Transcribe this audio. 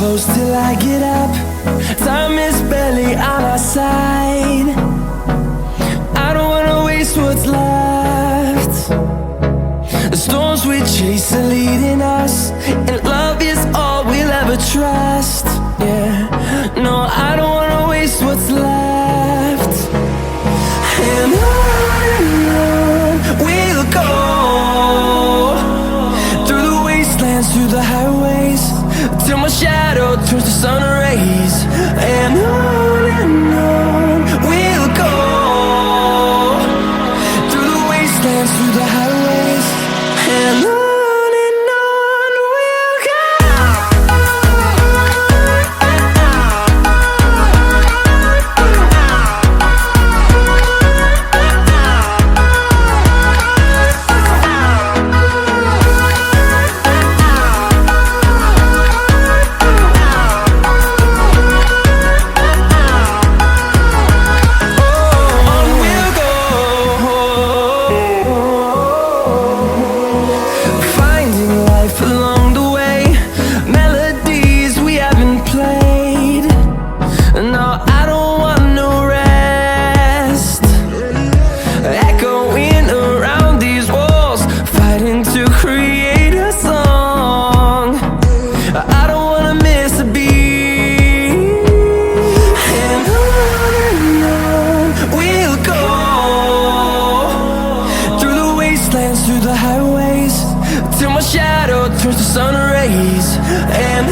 close till I get up. Time is barely on our side. I don't wanna waste what's left. The storms we chase are leading us, and love is all we'll ever trust. Yeah, no, I don't wanna waste what's left. And on we'll go, through the wastelands, through the highways, till my shadow turns to sun rays. And on we'll go, through the wastelands, through the highways, and on we'll go. Through the highways, till my shadow turns to sun rays. And